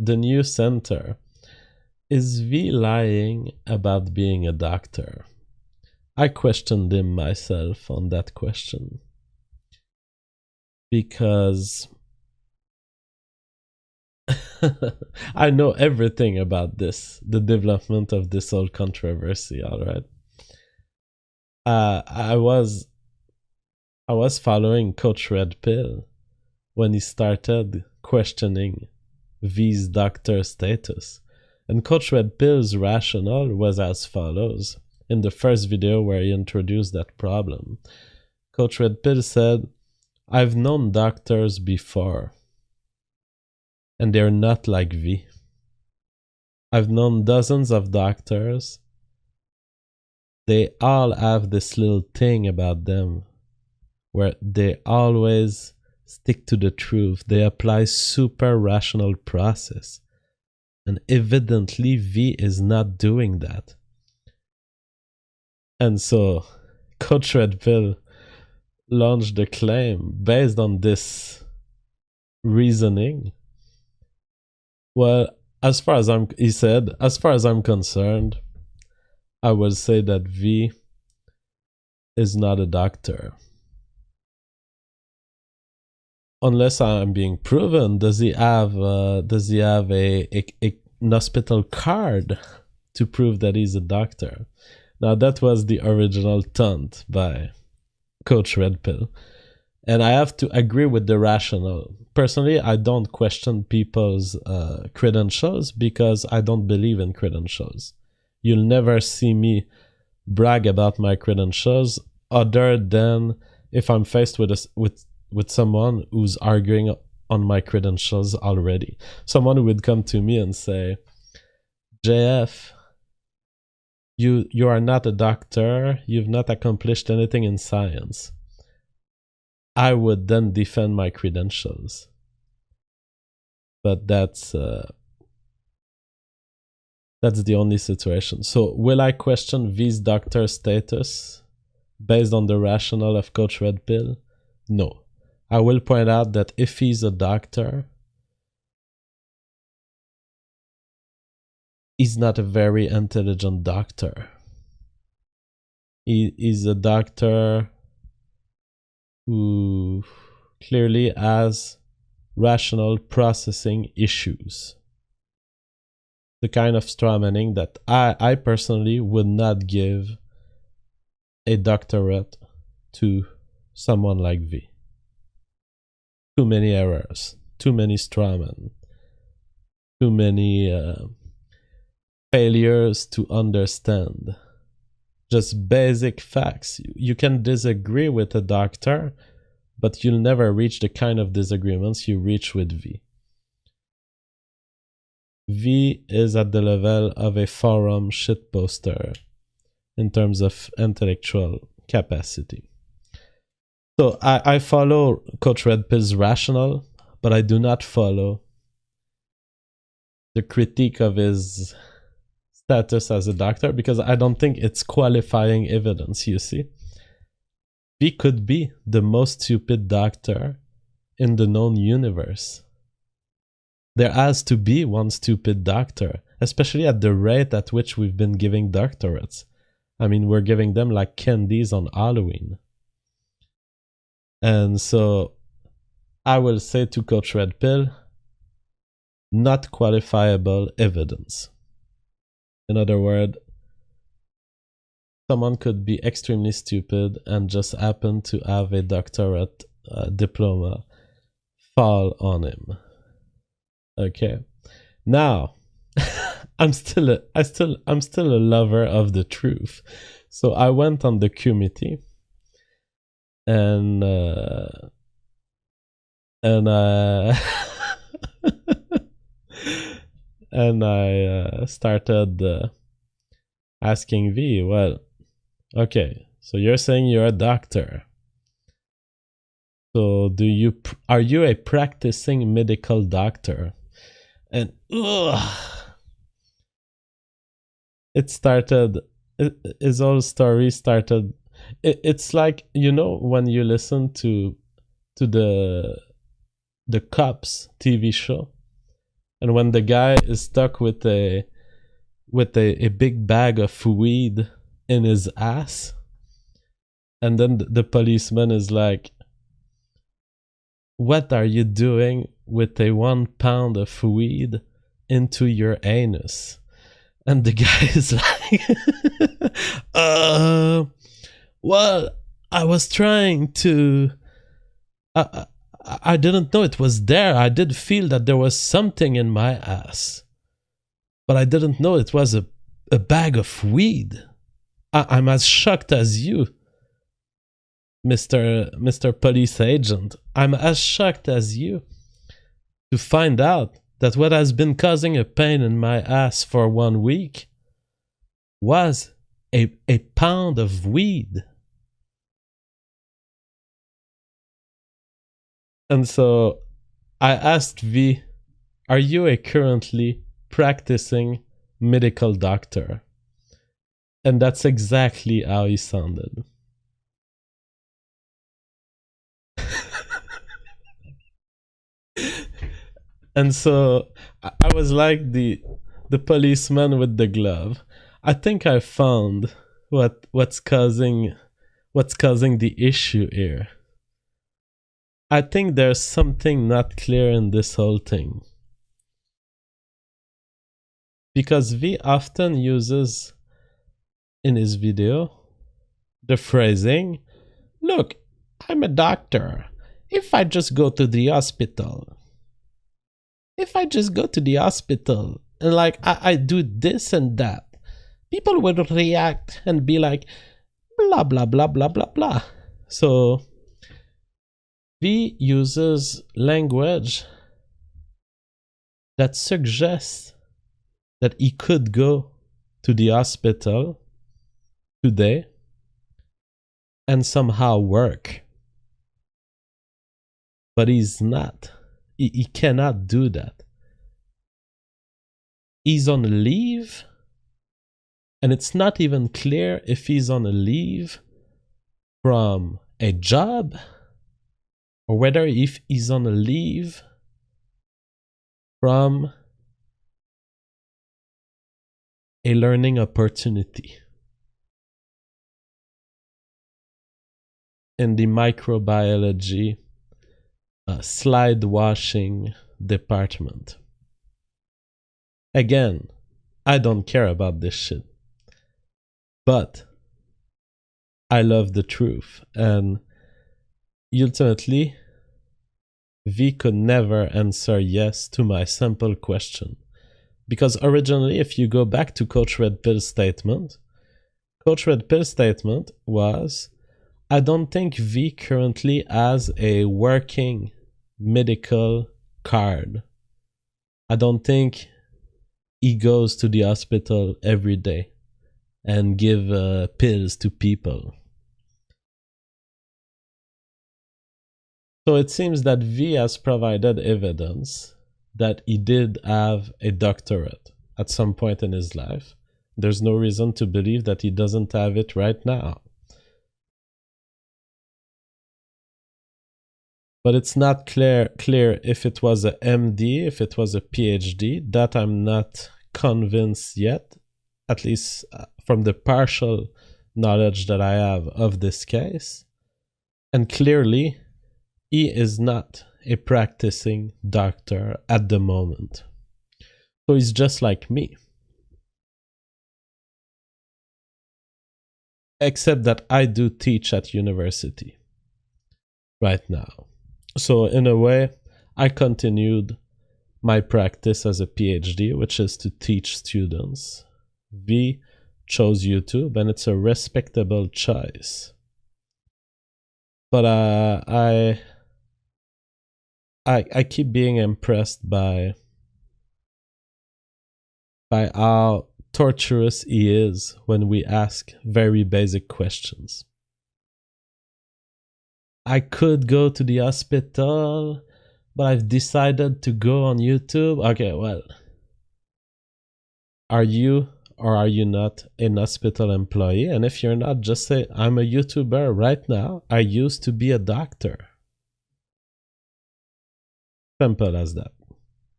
the new center. Is V lying about being a doctor? I questioned him myself on that question. Because I know everything about this, the development of this whole controversy, alright? I was following Coach Red Pill when he started questioning V's doctor status. And Coach Red Pill's rationale was as follows. In the first video where he introduced that problem, Coach Red Pill said, I've known doctors before, and they're not like V. I've known dozens of doctors. They all have this little thing about them where they always stick to the truth. They apply super rational process. And evidently V is not doing that. And so Coach Red Pill launched a claim based on this reasoning. Well, as far as I'm concerned, I will say that V is not a doctor. Unless I'm being proven, does he have an hospital card to prove that he's a doctor? Now that was the original taunt by Coach Red Pill, and I have to agree with the rationale. Personally, I don't question people's credentials because I don't believe in credentials. You'll never see me brag about my credentials other than if I'm faced with someone who's arguing on my credentials already. Someone who would come to me and say, JF, you are not a doctor, you've not accomplished anything in science. I would then defend my credentials. But that's the only situation. So will I question V's doctor status based on the rationale of Coach Red Pill? No. I will point out that if he's a doctor, he's not a very intelligent doctor. He's a doctor who clearly has rational processing issues. The kind of strawmanning that I personally would not give a doctorate to someone like V. Too many errors, too many strawmen, too many failures to understand. Just basic facts. You can disagree with a doctor, but you'll never reach the kind of disagreements you reach with V. V is at the level of a forum shitposter in terms of intellectual capacity. So I follow Coach Red Pill's rationale, but I do not follow the critique of his status as a doctor because I don't think it's qualifying evidence, you see. V could be the most stupid doctor in the known universe. There has to be one stupid doctor, especially at the rate at which we've been giving doctorates. I mean, we're giving them like candies on Halloween. And so I will say to Coach Red Pill, not qualifiable evidence. In other words, someone could be extremely stupid and just happen to have a doctorate diploma fall on him. Okay. Now, I'm still a lover of the truth. So I went on the committee and and I started asking V, well, okay, so you're saying you're a doctor. So are you a practicing medical doctor? And his whole story started. It's like, you know, when you listen to the Cops TV show, And when the guy is stuck with a big bag of weed in his ass, and then the policeman is like, what are you doing with a 1 pound of weed into your anus? And the guy is like, well, I was trying to, I didn't know it was there. I did feel that there was something in my ass, but I didn't know it was a bag of weed. I'm as shocked as you, Mr. Police Agent. I'm as shocked as you to find out that what has been causing a pain in my ass for 1 week was a pound of weed. And so I asked V, are you a currently practicing medical doctor? And that's exactly how he sounded. And so I was like the policeman with the glove. I think I found what's causing the issue here. I think there's something not clear in this whole thing. Because V often uses in his video the phrasing, look, I'm a doctor. If I just go to the hospital, and like I do this and that, people will react and be like, blah, blah, blah, blah, blah, blah. So V uses language that suggests that he could go to the hospital today and somehow work. But he's not. He cannot do that. He's on a leave, and it's not even clear if he's on a leave from a job or whether if he's on a leave from a learning opportunity in the microbiology slide washing department. Again, I don't care about this shit, but I love the truth, and ultimately V could never answer yes to my simple question, because originally, if you go back to Coach Red Pill's statement, Coach Red Pill's statement was, I don't think V currently has a working medical card. I don't think he goes to the hospital every day and give pills to people. So it seems that V has provided evidence that he did have a doctorate at some point in his life. There's no reason to believe that he doesn't have it right now. But it's not clear if it was a MD, if it was a PhD. That I'm not convinced yet, at least from the partial knowledge that I have of this case. And clearly, he is not a practicing doctor at the moment. So he's just like me. Except that I do teach at university right now. So in a way, I continued my practice as a PhD, which is to teach students. V chose YouTube, and it's a respectable choice. But I keep being impressed by how torturous he is when we ask very basic questions. I could go to the hospital, but I've decided to go on YouTube. Okay, well, are you or are you not an hospital employee? And if you're not, just say, I'm a YouTuber right now. I used to be a doctor. Simple as that.